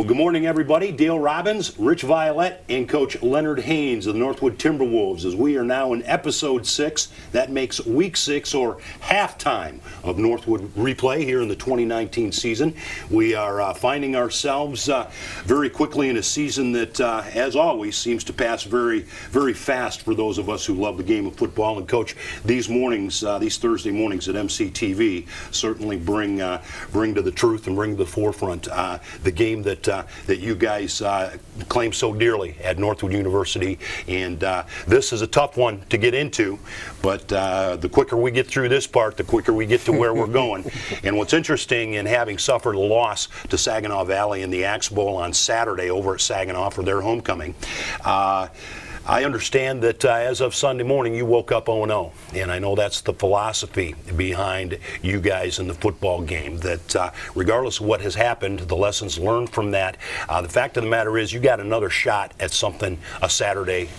Well, good morning, everybody. Dale Robbins, Rich Violette, and Coach Leonard Haynes of the Northwood Timberwolves, as we are now in episode 6. That makes week 6, or halftime, of Northwood Replay here in the 2019 season. We are finding ourselves very quickly in a season that, as always, seems to pass very, very fast for those of us who love the game of football. And, Coach, these mornings, these Thursday mornings at MCTV certainly bring to the truth and bring to the forefront the game that you guys claim so dearly at Northwood University. And this is a tough one to get into, but the quicker we get through this part, the quicker we get to where we're going. And what's interesting in having suffered a loss to Saginaw Valley in the Axe Bowl on Saturday over at Saginaw for their homecoming, I understand that as of Sunday morning you woke up 0-0, and I know that's the philosophy behind you guys in the football game, that regardless of what has happened, the lessons learned from that, the fact of the matter is you got another shot at something a Saturday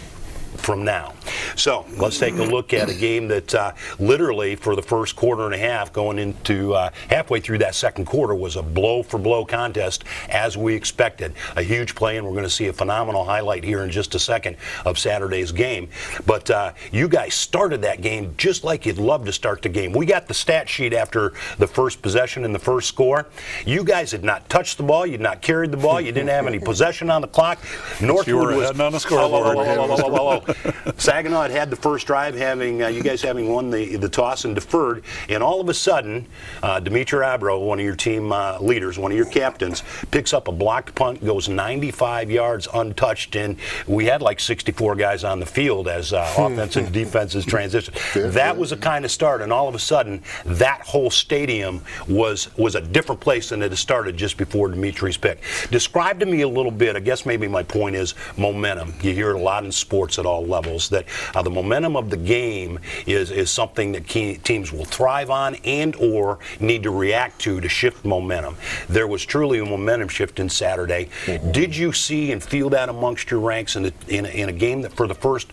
from now. So let's take a look at a game that literally for the first quarter and a half going into halfway through that second quarter was a blow-for-blow contest as we expected. A huge play, and we're going to see a phenomenal highlight here in just a second of Saturday's game. But you guys started that game just like you'd love to start the game. We got the stat sheet after the first possession and the first score. You guys had not touched the ball, you'd not carried the ball, you didn't have any possession on the clock. Northwood was on the scoreboard. Saginaw had the first drive, having you guys having won the toss and deferred, and all of a sudden, Dimitri Abro, one of your team leaders, one of your captains, picks up a blocked punt, goes 95 yards untouched, and we had like 64 guys on the field as offense and defenses transitioned. That was a kind of start, and all of a sudden, that whole stadium was a different place than it had started just before Dimitri's pick. Describe to me a little bit, I guess maybe my point is momentum. You hear it a lot in sports at all levels, that the momentum of the game is something that teams will thrive on and or need to react to shift momentum. There was truly a momentum shift in Saturday. Did you see and feel that amongst your ranks in a game that for the first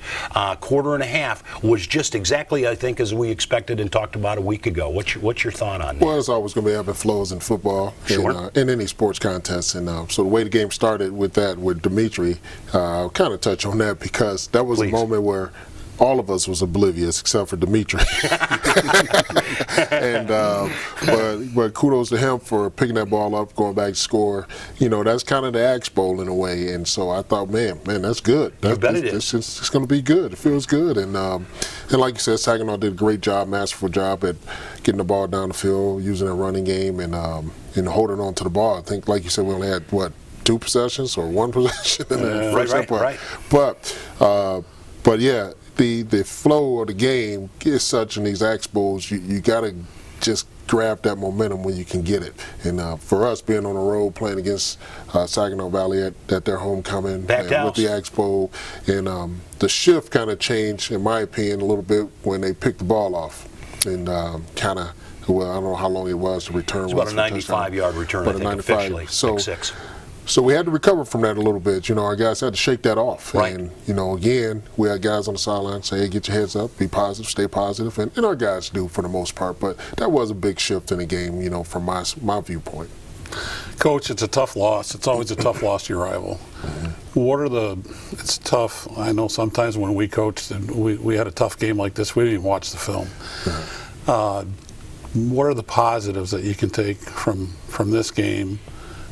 quarter and a half was just exactly, I think, as we expected and talked about a week ago? What's your thought on that? Well, it's always going to be ebb and flows in football, sure, in any sports contest. And so the way the game started with Dimitri, I'll kind of touch on that because that was a moment where all of us was oblivious except for Dimitri. And but kudos to him for picking that ball up, going back to score. You know, that's kind of the Axe Bowl in a way. And so I thought, man, that's good. It's going to be good. It feels good. And like you said, Saginaw did a great job, masterful job at getting the ball down the field, using a running game, and holding on to the ball. I think, like you said, we only had, 2 possessions or 1 possession in the first right. But yeah, the flow of the game is such in these Axe Bowls, you got to just grab that momentum when you can get it. And for us, being on the road playing against Saginaw Valley at their homecoming with the Axe Bowl, and the shift kind of changed, in my opinion, a little bit when they picked the ball off. And kind of, well, I don't know how long it was to return. It's about a 95-yard return, I think, officially. So we had to recover from that a little bit. You know, our guys had to shake that off. Right. And, again, we had guys on the sideline say, hey, get your heads up, be positive, stay positive. And our guys do for the most part. But that was a big shift in the game, from my viewpoint. Coach, it's a tough loss. It's always a tough loss to your rival. It's tough. I know sometimes when we coached and we had a tough game like this, we didn't even watch the film. What are the positives that you can take from this game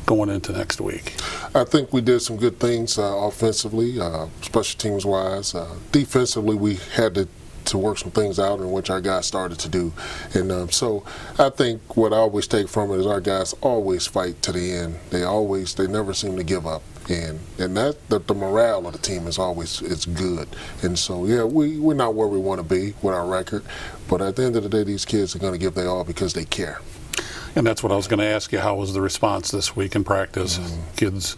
going into next week? I think we did some good things offensively, special teams wise. Defensively, we had to work some things out in which our guys started to do. And so I think what I always take from it is our guys always fight to the end. They never seem to give up. And that the morale of the team is always good. And so, yeah, we're not where we want to be with our record. But at the end of the day, these kids are going to give their all because they care. And that's what I was going to ask you. How was the response this week in practice? Kids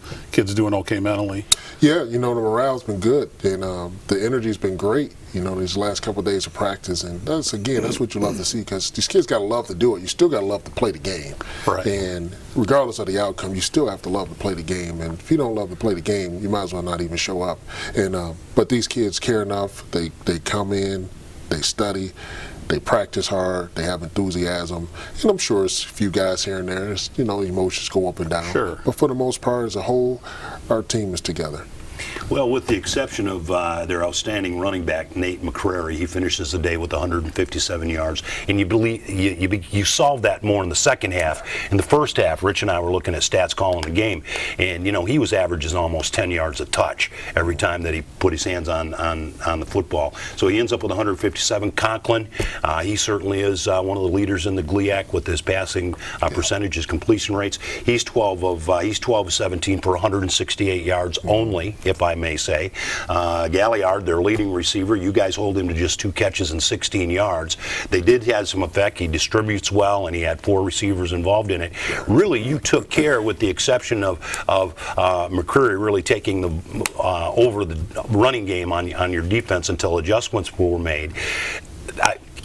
doing okay mentally? Yeah, the morale's been good, and the energy's been great. These last couple of days of practice, and that's what you love to see, because these kids got to love to do it. You still got to love to play the game, right? And regardless of the outcome, you still have to love to play the game. And if you don't love to play the game, you might as well not even show up. And but these kids care enough. They come in, they study. They practice hard. They have enthusiasm. And I'm sure it's a few guys here and there. It's, emotions go up and down. Sure. But for the most part, as a whole, our team is together. Well, with the exception of their outstanding running back, Nate McCrary, he finishes the day with 157 yards. And you believe you solved that more in the second half. In the first half, Rich and I were looking at stats calling the game, and he was averaging almost 10 yards a touch every time that he put his hands on the football. So he ends up with 157. Conklin, he certainly is one of the leaders in the GLIAC with his passing percentages, completion rates. He's 12 of 17 for 168 yards only, if I may say. Galliard, their leading receiver, you guys hold him to just 2 catches and 16 yards. They did have some effect. He distributes well, and he had 4 receivers involved in it. Really, you took care, with the exception of McCreary really taking over the running game on your defense until adjustments were made.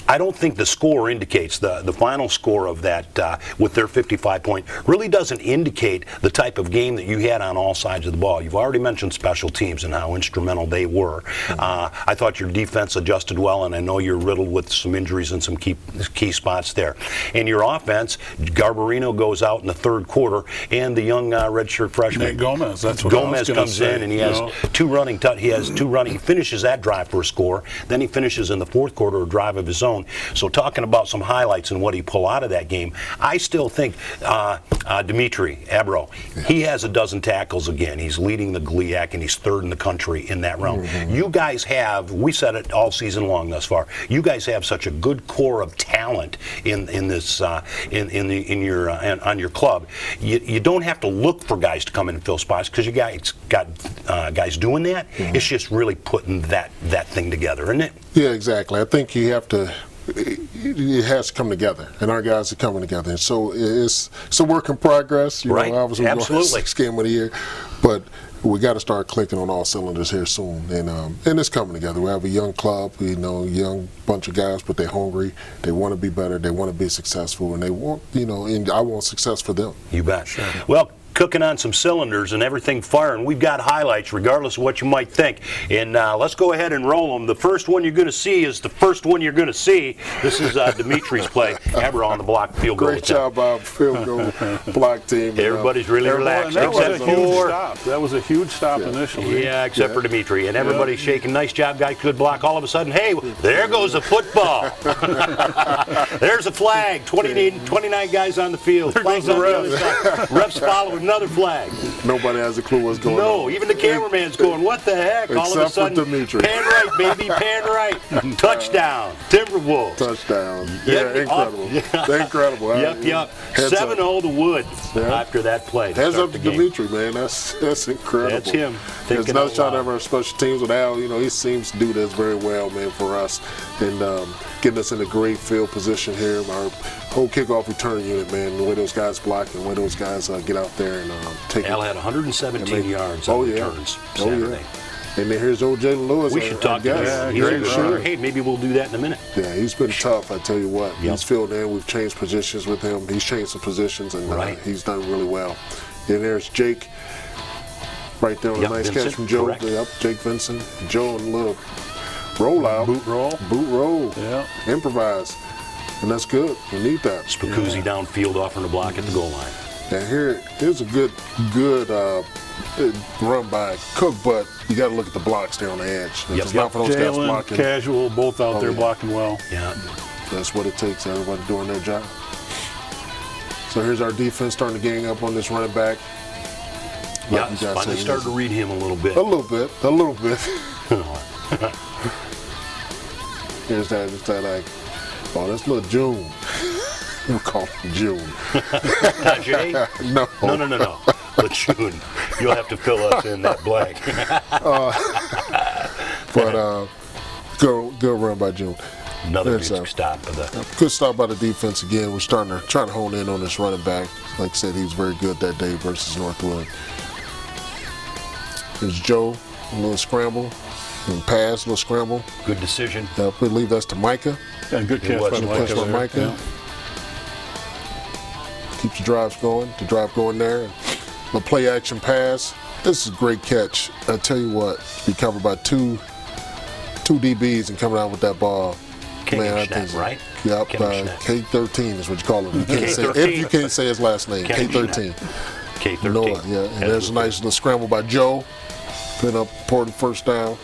I don't think the score indicates, the final score of that with their 55-point really doesn't indicate the type of game that you had on all sides of the ball. You've already mentioned special teams and how instrumental they were. I thought your defense adjusted well, and I know you're riddled with some injuries and some key spots there. And your offense, Garbarino goes out in the third quarter, and the young redshirt freshman Nate Gomez, that's what Gomez I was comes in, and he has two running. He finishes that drive for a score. Then he finishes in the fourth quarter a drive of his own. So talking about some highlights and what he pulled out of that game, I still think Dimitri Abro, he has a dozen tackles again. He's leading the GLIAC, and he's third in the country in that realm. You guys have, we said it all season long thus far, you guys have such a good core of talent in this on your club. You don't have to look for guys to come in and fill spots, because you guys got guys doing that. It's just really putting that thing together, isn't it? Yeah, exactly. I think you have to. It has to come together, and our guys are coming together. And so it's a work in progress. Right. Obviously, Absolutely. We're 6th game of the year, but we got to start clicking on all cylinders here soon. And it's coming together. We have a young club, young bunch of guys, but they're hungry. They want to be better. They want to be successful, and they want, and I want success for them. You bet. Sure. Well, cooking on some cylinders and everything firing. We've got highlights regardless of what you might think. And let's go ahead and roll them. The first one you're going to see is the first one you're going to see. This is Dimitri's play. Abra on the block field goal. Great job by field goal block team. Everybody's really relaxed. That was a huge stop. That was a huge stop initially. Yeah, except for Dimitri. And everybody's shaking. Nice job, guys. Good block. All of a sudden, hey, there goes a football. There's a flag. 29 guys on the field. Flags on the other side. Refs follow another flag. Nobody has a clue what's going on. No, even the cameraman's going, what the heck? All of a sudden, Dimitri. pan right, baby, pan right. Touchdown, Timberwolves. Touchdown. Yeah, incredible. Incredible. Yep. 7-0 to Wood after that play. Heads up to Dimitri, man. That's incredible. That's him. There's another shot at our special teams with Al. He seems to do this very well, man, for us. And getting us in a great field position here. Our whole kickoff return unit, man, the way those guys block and the way those guys get out there and take Al had 117 yards on returns Saturday. And then here's old Jalen Lewis. We should talk to him. Sure. Hey, maybe we'll do that in a minute. Yeah, he's been tough, I tell you what. He's filled in. We've changed positions with him. He's changed some positions, and he's done really well. And there's Jake right there on a nice catch from Joe. Yep, Jake Vincent. Joe on a little rollout. Boot roll. Yeah. Improvise. And that's good. We need that. Spacuzzi downfield offering a block at the goal line. And here's a good run by Cook, but you got to look at the blocks there on the edge. It's not for those guys Jalen, blocking. Casual, both out there blocking well. Yeah. That's what it takes. Everybody doing their job. So here's our defense starting to gang up on this running back. Yeah, it's finally started to read him a little bit. A little bit. Here's that oh, that's little June. We'll call him June. Tajay? No. June. You'll have to fill us in that blank. But good run by June. Another good stop by the. Good stop by the defense again. We're trying to hone in on this running back. Like I said, he was very good that day versus Northwood. There's Joe, a little scramble. Pass, a little scramble. Good decision. I believe that's to Micah. Yeah, good catch by Micah. Yeah. Keeps the drive going there. A play action pass. This is a great catch. I tell you what, be covered by two DBs and coming out with that ball. King Man, I Schneck, think- right? Yep, King Schneck. K13 is what you call him. You can't say, K13. if you can't say his last name, King K13. K13. Noah, yeah. And there's a nice little scramble by Joe, putting up important first down.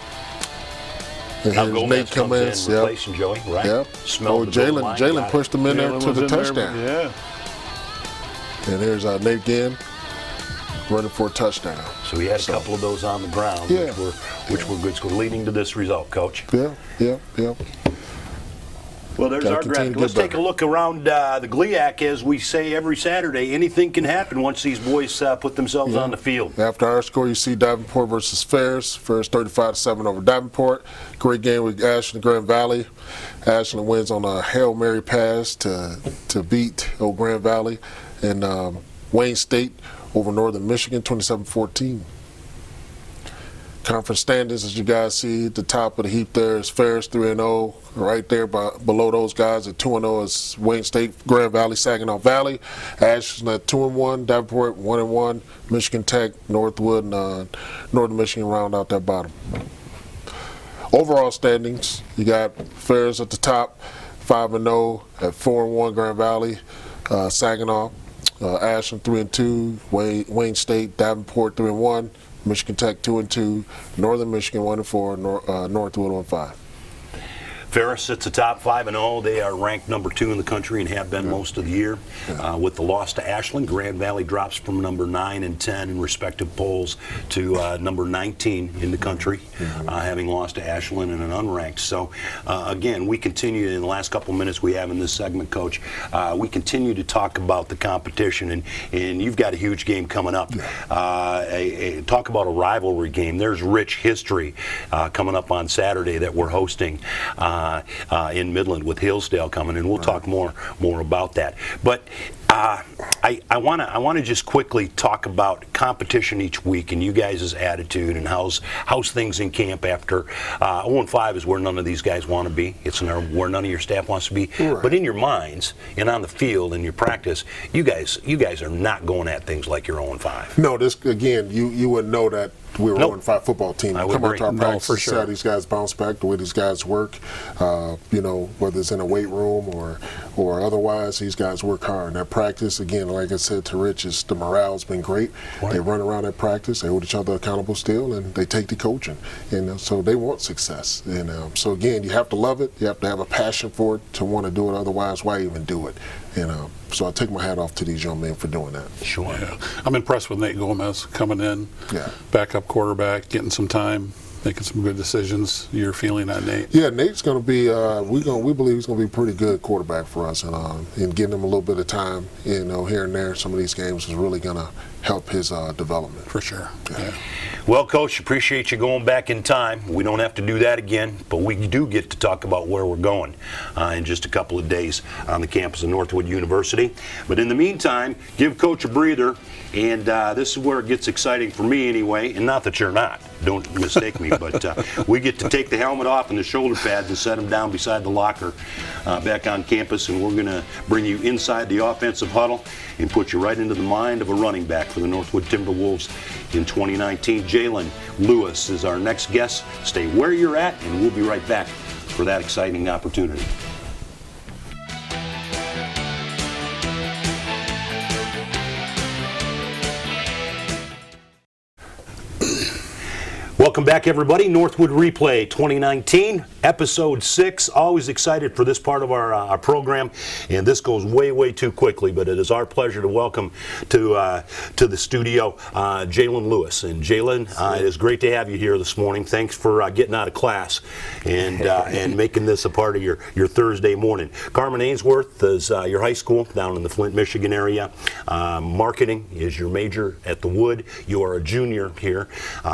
And Now here's Gomez Nate come in. comes in, replacing Joey, right? Yep. Smelled Oh, the goal line, Jalen got it. pushed him in there Jalen to was the in there, touchdown. yeah. And here's Nate again, running for a touchdown. So he had a couple of those on the ground, Yeah. which were good, leading to this result, Coach. Yeah. Well, there's Gotta our continue graphic. to Let's get take a better. look around the GLIAC. As we say every Saturday, anything can happen once these boys put themselves on the field. After our score, you see Davenport versus Ferris. Ferris 35-7 over Davenport. Great game with Ashland Grand Valley. Ashland wins on a Hail Mary pass to beat Old Grand Valley. And Wayne State over Northern Michigan, 27-14. Conference standings, as you guys see at the top of the heap there is Ferris 3-0. Right there below those guys at 2-0 is Wayne State, Grand Valley, Saginaw Valley. Ashland at 2-1, Davenport 1-1, Michigan Tech, Northwood, and Northern Michigan round out that bottom. Overall standings, you got Ferris at the top, 5-0 at 4-1 Grand Valley, Saginaw, Ashland 3-2, Wayne State, Davenport 3-1. Michigan Tech 2-2, Northern Michigan 1-4, Northwood 1-5. Ferris sits atop 5-0. They are ranked number 2 in the country and have been most of the year. With the loss to Ashland, Grand Valley drops from number 9 and 10 in respective polls to number 19 in the country, having lost to Ashland and an unranked. So, again, we continue in the last couple minutes we have in this segment, Coach. We continue to talk about the competition, and you've got a huge game coming up. Talk about a rivalry game. There's rich history coming up on Saturday that we're hosting in Midland with Hillsdale coming in. We'll talk more about that. But I want to just quickly talk about competition each week and you guys' attitude and how's things in camp after 0-5 is where none of these guys want to be. It's where none of your staff wants to be. Right. But in your minds and on the field and your practice, you guys are not going at things like you're 0-5. No, this again, you wouldn't know that we were Nope. 0-5 football team. I would Come out to our agree. No, practice, for see how sure. these guys bounce back, the way these guys work. Whether it's in a weight room or otherwise, these guys work hard. And that practice, again, like I said to Rich, is the morale's been great. Right. They run around at practice, they hold each other accountable still, and they take the coaching. And so they want success. And so again, you have to love it. You have to have a passion for it to want to do it. Otherwise, why even do it? So I take my hat off to these young men for doing that. Sure. Yeah. I'm impressed with Nate Gomez coming in, Yeah. backup quarterback, getting some time, making some good decisions. Your feeling on Nate? Yeah, Nate's going to be. We believe he's going to be a pretty good quarterback for us, and getting him a little bit of time, here and there, some of these games is really going to help his development. For sure. Yeah. Well, Coach, appreciate you going back in time. We don't have to do that again, but we do get to talk about where we're going in just a couple of days on the campus of Northwood University. But in the meantime, give Coach a breather, and this is where it gets exciting for me anyway, and not that you're not. Don't mistake me, but we get to take the helmet off and the shoulder pads and set them down beside the locker back on campus, and we're going to bring you inside the offensive huddle and put you right into the mind of a running back for the Northwood Timberwolves in 2019. Jalen Lewis is our next guest. Stay where you're at, and we'll be right back for that exciting opportunity. Welcome back, everybody. Northwood Replay 2019, Episode 6. Always excited for this part of our program, and this goes way too quickly, but it is our pleasure to welcome to the studio Jalen Lewis. And Jalen, it is great to have you here this morning. Thanks for getting out of class and making this a part of your Thursday morning. Carmen Ainsworth is your high school down in the Flint, Michigan area. Marketing is your major at the Wood. You are a junior here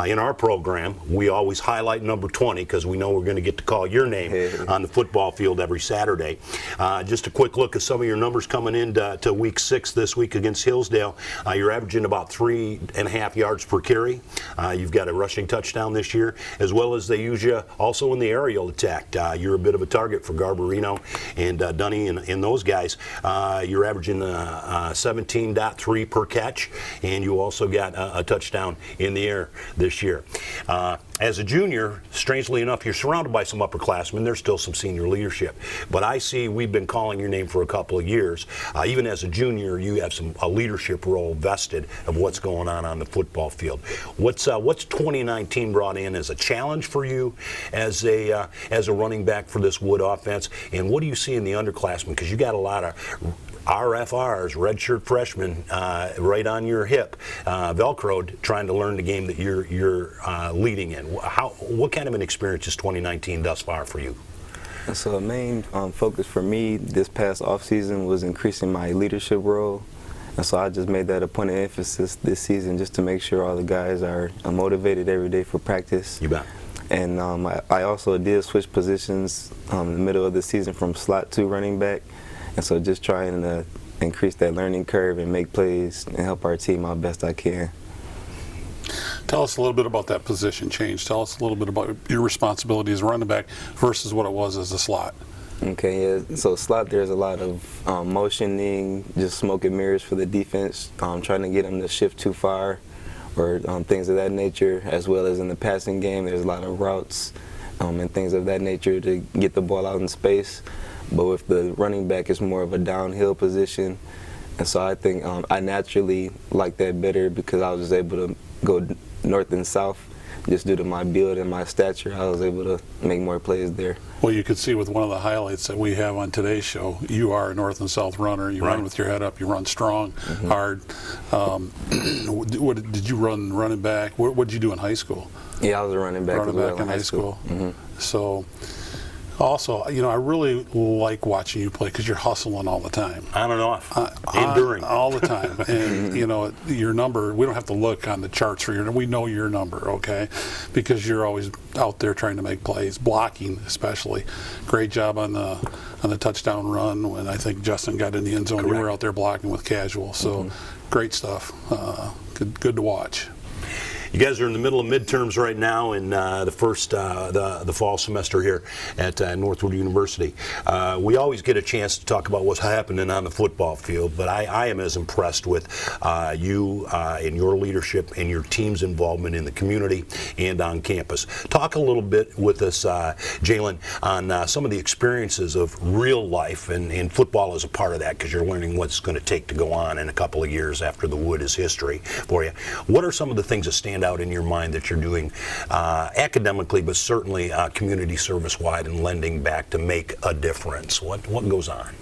in our program. We always highlight number 20 because we know we're going to get to call your name on the football field every Saturday. Just a quick look at some of your numbers coming into week 6 this week against Hillsdale. You're averaging about 3.5 yards per carry. You've got a rushing touchdown this year, as well as they use you also in the aerial attack. You're a bit of a target for Garbarino and Dunny and those guys. You're averaging 17.3 per catch, and you also got a touchdown in the air this year. As a junior, strangely enough, you're surrounded by some upperclassmen. There's still some senior leadership. But I see we've been calling your name for a couple of years. Even as a junior, you have a leadership role vested of what's going on the football field. What's 2019 brought in as a challenge for you as a running back for this Wood offense? And what do you see in the underclassmen? Because you got a lot of RFRs, redshirt freshmen, right on your hip, Velcroed, trying to learn the game that you're leading in. What kind of an experience is 2019 thus far for you? So the main focus for me this past offseason was increasing my leadership role. And so I just made that a point of emphasis this season just to make sure all the guys are motivated every day for practice. You bet. And I also did switch positions in the middle of the season from slot to running back. And so just trying to increase that learning curve and make plays and help our team out best I can. Tell us a little bit about that position change. Tell us a little bit about your responsibility as a running back versus what it was as a slot. Okay, yeah. So slot, there's a lot of motioning, just smoke and mirrors for the defense, trying to get them to shift too far or things of that nature, as well as in the passing game, there's a lot of routes and things of that nature to get the ball out in space. But with the running back, it's more of a downhill position. And so I think I naturally like that better because I was just able to go north and south. Just due to my build and my stature, I was able to make more plays there. Well, you could see with one of the highlights that we have on today's show, you are a north and south runner. You run with your head up. You run strong, hard. What did you run running back? What did you do in high school? Yeah, I was a running back as well in high school. So, also, you know, I really like watching you play because you're hustling all the time. On and off. Enduring. All the time. And, you know, your number, we don't have to look on the charts for your, we know your number, okay? Because you're always out there trying to make plays, blocking especially. Great job on the touchdown run when I think Justin got in the end zone. Correct. You were out there blocking with casual. So, great stuff. Good to watch. You guys are in the middle of midterms right now in the first the fall semester here at Northwood University. We always get a chance to talk about what's happening on the football field, but I am as impressed with you and your leadership and your team's involvement in the community and on campus. Talk a little bit with us, Jalen, on some of the experiences of real life, and football is a part of that because you're learning what's going to take to go on in a couple of years after the Wood is history for you. What are some of the things that stand out in your mind that you're doing academically, but certainly community service-wide and lending back to make a difference? What goes on?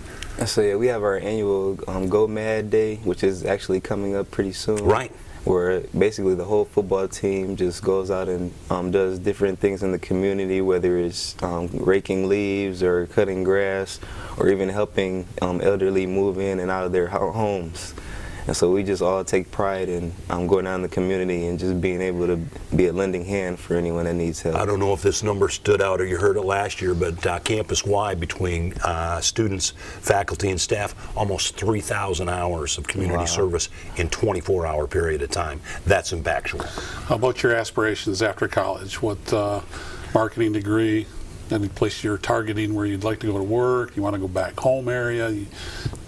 So yeah, we have our annual Go M.A.D Day, which is actually coming up pretty soon. Right. Where basically the whole football team just goes out and does different things in the community, whether it's raking leaves or cutting grass or even helping elderly move in and out of their homes. And so we just all take pride in going out in the community and just being able to be a lending hand for anyone that needs help. I don't know if this number stood out or you heard it last year, but campus-wide between students, faculty, and staff, almost 3,000 hours of community service in 24-hour period of time. That's impactful. How about your aspirations after college? What marketing degree? Any place you're targeting where you'd like to go to work? You want to go back home area? You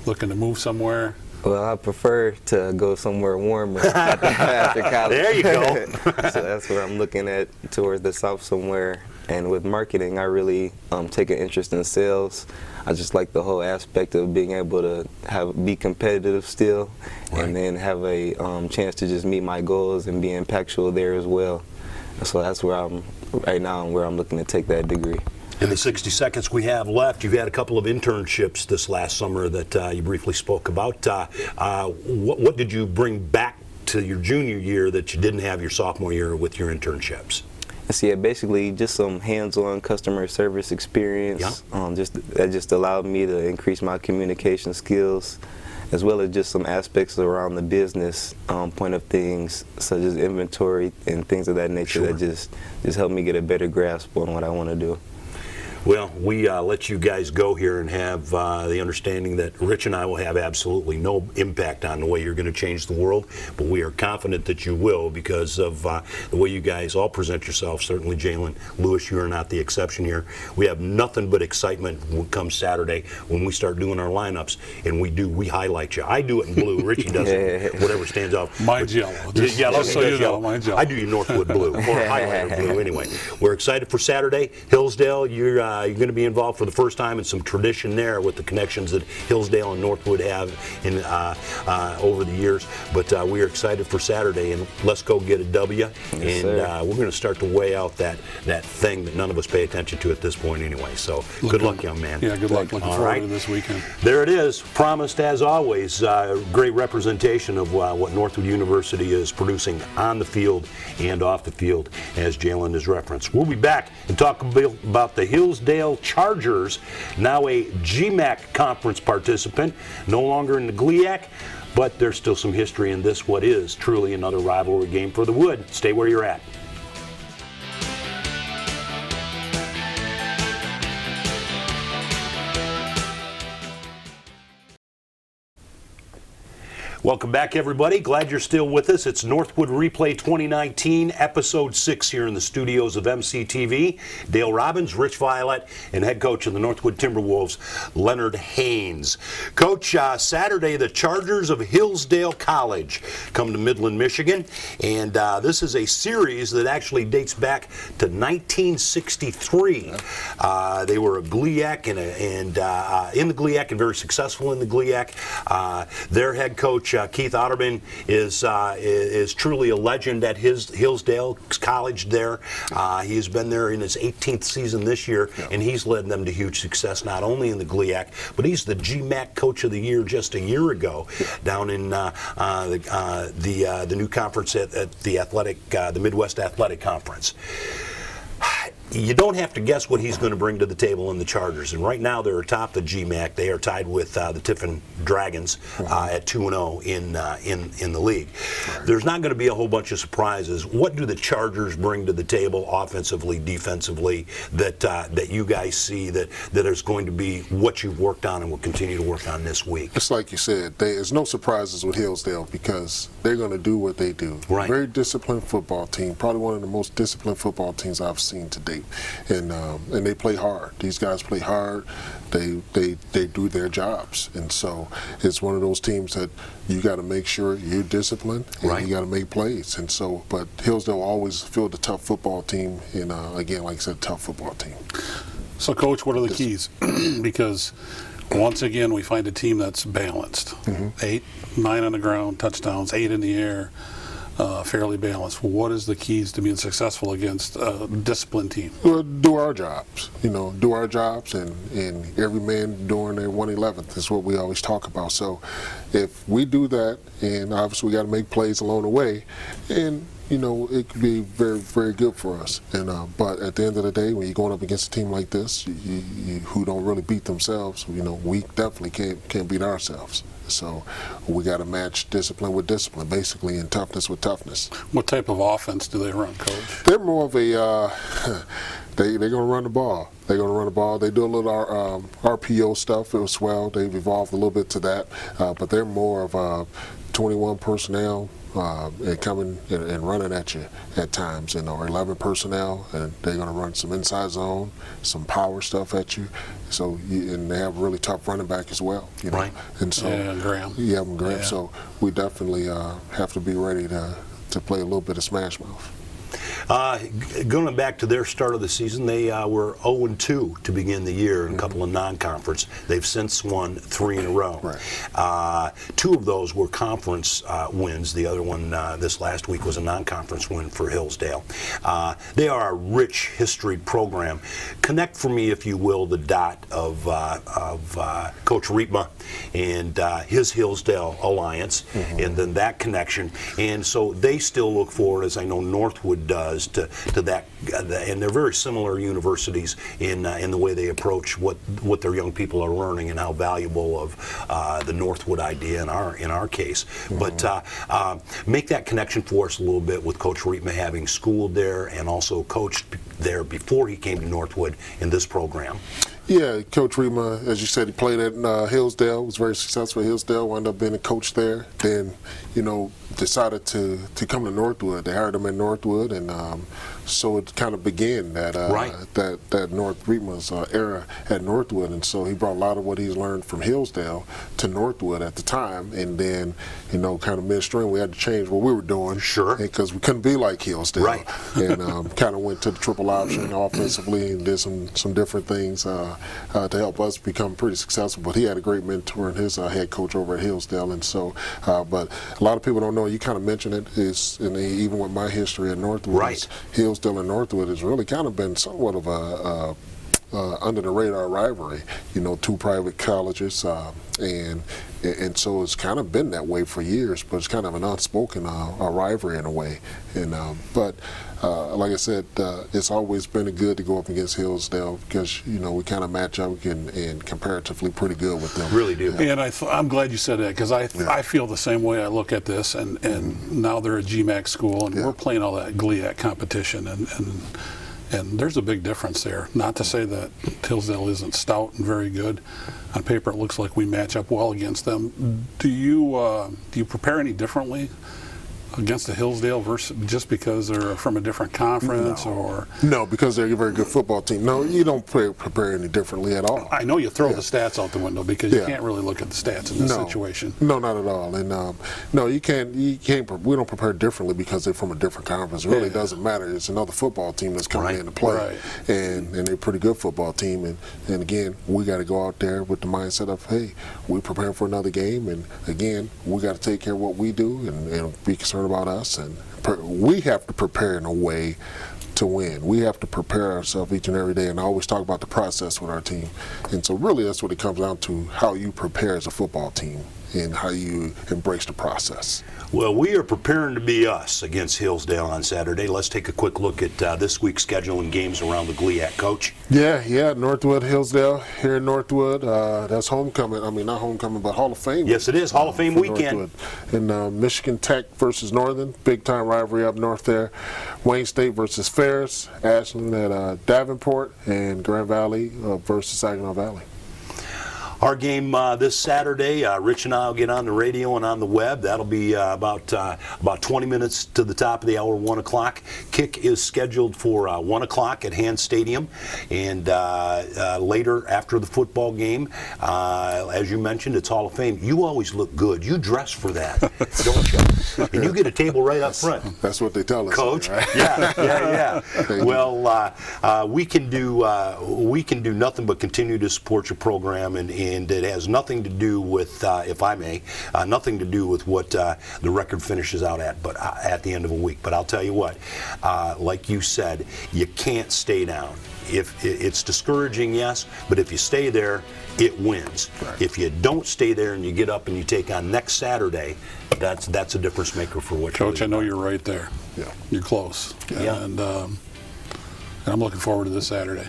looking to move somewhere? Well, I prefer to go somewhere warmer after college. There you go. So that's where I'm looking at, towards the south somewhere. And with marketing, I really take an interest in sales. I just like the whole aspect of being able to be competitive still, and then have a chance to just meet my goals and be impactful there as well. So that's where I'm right now, and where I'm looking to take that degree. In the 60 seconds we have left, you've had a couple of internships this last summer that you briefly spoke about. What did you bring back to your junior year that you didn't have your sophomore year with your internships? So yeah, basically just some hands-on customer service experience. That just allowed me to increase my communication skills, as well as just some aspects around the business point of things, such as inventory and things of that nature that just helped me get a better grasp on what I want to do. Well, we let you guys go here and have the understanding that Rich and I will have absolutely no impact on the way you're going to change the world, but we are confident that you will because of the way you guys all present yourselves. Certainly, Jalen, Lewis, you are not the exception here. We have nothing but excitement when it comes Saturday when we start doing our lineups, and we highlight you. I do it in blue. Richie does it, whatever stands out. Mine's yellow. Just so you know, mine's yellow. I do your Northwood blue or highlighter blue anyway. We're excited for Saturday. Hillsdale, you're going to be involved for the first time in some tradition there with the connections that Hillsdale and Northwood have in over the years. But we are excited for Saturday, and let's go get a W. Yes, and we're going to start to weigh out that thing that none of us pay attention to at this point anyway. So good luck, young man. Yeah, good luck. Looking forward to this weekend. There it is. Promised as always. Great representation of what Northwood University is producing on the field and off the field, as Jalen has referenced. We'll be back and talk about the Hillsdale Chargers, now a GMAC conference participant, no longer in the GLIAC, but there's still some history in this, what is truly another rivalry game for the Wood. Stay where you're at. Welcome back, everybody. Glad you're still with us. It's Northwood Replay 2019, Episode 6 here in the studios of MCTV. Dale Robbins, Rich Violette, and head coach of the Northwood Timberwolves, Leonard Haynes. Coach, Saturday, the Chargers of Hillsdale College come to Midland, Michigan, and this is a series that actually dates back to 1963. They were a GLIAC and in the GLIAC and very successful in the GLIAC. Their head coach, Keith Otterman, is truly a legend at Hillsdale College there. He has been there in his 18th season this year, and he's led them to huge success not only in the GLIAC, but he's the GMAC Coach of the Year just a year ago down in the new conference at the Midwest Athletic Conference. You don't have to guess what he's going to bring to the table in the Chargers. And right now they're atop the GMAC. They are tied with the Tiffin Dragons at 2-0 in the league. Right. There's not going to be a whole bunch of surprises. What do the Chargers bring to the table offensively, defensively, that you guys see that is going to be what you've worked on and will continue to work on this week? It's like you said, there's no surprises with Hillsdale because they're going to do what they do. Right. Very disciplined football team, probably one of the most disciplined football teams I've seen to date. And they play hard. These guys play hard. They do their jobs, and so it's one of those teams that you got to make sure you're disciplined and you got to make plays. And so, but Hillsdale always fielded a tough football team, and again, like I said, tough football team. So, Coach, what are the keys? Because once again, we find a team that's balanced. 8, 9 on the ground, touchdowns, 8 in the air. Fairly balanced. What is the keys to being successful against a disciplined team? Well, do our jobs. Do our jobs, and every man doing their 1/11th is what we always talk about. So, if we do that, and obviously we got to make plays along the way, and it could be very, very good for us. And but at the end of the day, when you're going up against a team like this, who don't really beat themselves, we definitely can't beat ourselves. So we got to match discipline with discipline, basically, and toughness with toughness. What type of offense do they run, Coach? They're more of a they're going to run the ball. They're going to run the ball. They do a little RPO stuff as well. They've evolved a little bit to that, but they're more of 21 personnel. And coming and running at you at times, or 11 personnel, and they're going to run some inside zone, some power stuff at you. So, and they have a really tough running back as well. Right. And so, Graham. Yeah, Graham. Yeah. So we definitely have to be ready to play a little bit of smash mouth. Going back to their start of the season, they were 0-2 to begin the year in a couple of non-conference. They've since won 3 in a row. Right. 2 of those were conference wins. The other one this last week was a non-conference win for Hillsdale. They are a rich history program. Connect for me, if you will, the dot of Coach Riepma and his Hillsdale Alliance, and then that connection. And so they still look forward, as I know Northwood does, to that, and they're very similar universities in the way they approach what their young people are learning and how valuable of the Northwood idea in our case. But make that connection for us a little bit with Coach Riepma having schooled there and also coached there before he came to Northwood in this program. Yeah, Coach Rima, as you said, he played at Hillsdale, was very successful at Hillsdale, wound up being a coach there. Then, decided to come to Northwood. They hired him in Northwood, and so it kind of began that that North Rima's era at Northwood. And so he brought a lot of what he's learned from Hillsdale to Northwood at the time. And then, kind of midstream, we had to change what we were doing. Sure. Because we couldn't be like Hillsdale. Right. And kind of went to the triple option offensively and did some different things to help us become pretty successful. But he had a great mentor in his head coach over at Hillsdale. And so, but a lot of people don't know, you kind of mentioned it, and even with my history at Northwood, right. Hillsdale and Northwood has really kind of been somewhat of a under the radar rivalry, two private colleges, and so it's kind of been that way for years, but it's kind of an unspoken rivalry in a way. And but like I said, it's always been good to go up against Hillsdale because we kind of match up and comparatively pretty good with them. Really do. And I'm glad you said that because I feel the same way. I look at this, and now they're a GMAC school, and we're playing all that GLIAC competition, and there's a big difference there. Not to say that Hillsdale isn't stout and very good. On paper, it looks like we match up well against them. Do you prepare any differently against the Hillsdale versus just because they're from a different conference? No, because they're a very good football team. No, you don't prepare any differently at all. I know you throw the stats out the window because you can't really look at the stats in this situation. No, not at all. And no, you can't. We don't prepare differently because they're from a different conference. It really doesn't matter. It's another football team that's coming in to play, and they're a pretty good football team. And again, we got to go out there with the mindset of, hey, we're preparing for another game, and again, we got to take care of what we do and be concerned about us, and we have to prepare in a way to win. We have to prepare ourselves each and every day, and I always talk about the process with our team. And so really that's what it comes down to, how you prepare as a football team and how you embrace the process. Well, we are preparing to be us against Hillsdale on Saturday. Let's take a quick look at this week's schedule and games around the GLIAC, Coach. Yeah, Northwood, Hillsdale here in Northwood. That's homecoming. I mean, not homecoming, but Hall of Fame. Yes, it is. Hall of Fame weekend. Northwood. And Michigan Tech versus Northern, big-time rivalry up north there. Wayne State versus Ferris, Ashland at Davenport, and Grand Valley versus Saginaw Valley. Our game this Saturday, Rich and I will get on the radio and on the web. That'll be about 20 minutes to the top of the hour, 1 o'clock. Kick is scheduled for 1 o'clock at Haynes Stadium. And later, after the football game, as you mentioned, it's Hall of Fame. You always look good. You dress for that, don't you? And you get a table right up front. That's what they tell us, Coach. Right? Yeah. Well, we can do nothing but continue to support your program, and it has nothing to do with, if I may, nothing to do with what the record finishes out at, but at the end of a week. But I'll tell you what, like you said, you can't stay down. If it's discouraging, yes, but if you stay there, it wins. Right. If you don't stay there and you get up and you take on next Saturday, that's a difference maker for what you're doing. Coach, I know you're right there. Yeah, you're close. Yeah. And I'm looking forward to this Saturday.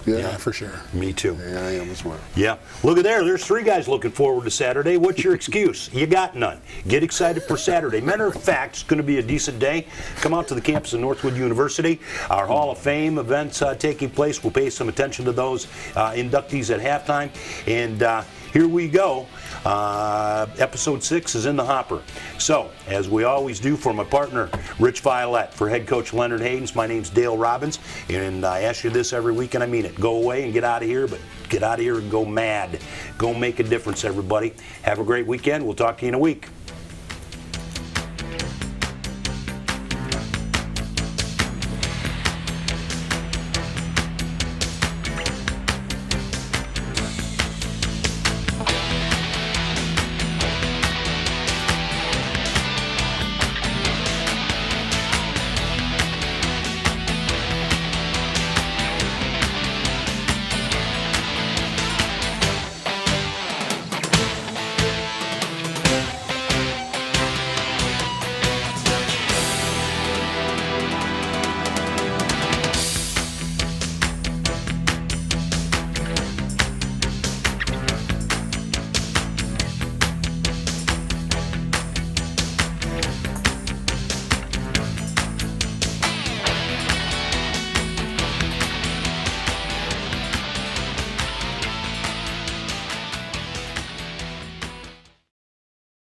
Yeah, for sure. Me too. Yeah, I am as well. Yeah. Look at there. There's 3 guys looking forward to Saturday. What's your excuse? You got none. Get excited for Saturday. Matter of fact, it's going to be a decent day. Come out to the campus of Northwood University. Our Hall of Fame events taking place. We'll pay some attention to those inductees at halftime. And here we go. Episode 6 is in the hopper. So, as we always do, for my partner, Rich Violette, for head coach Leonard Haynes, my name's Dale Robbins, and I ask you this every week, and I mean it. Go away and get out of here, but get out of here and go mad. Go make a difference, everybody. Have a great weekend. We'll talk to you in a week.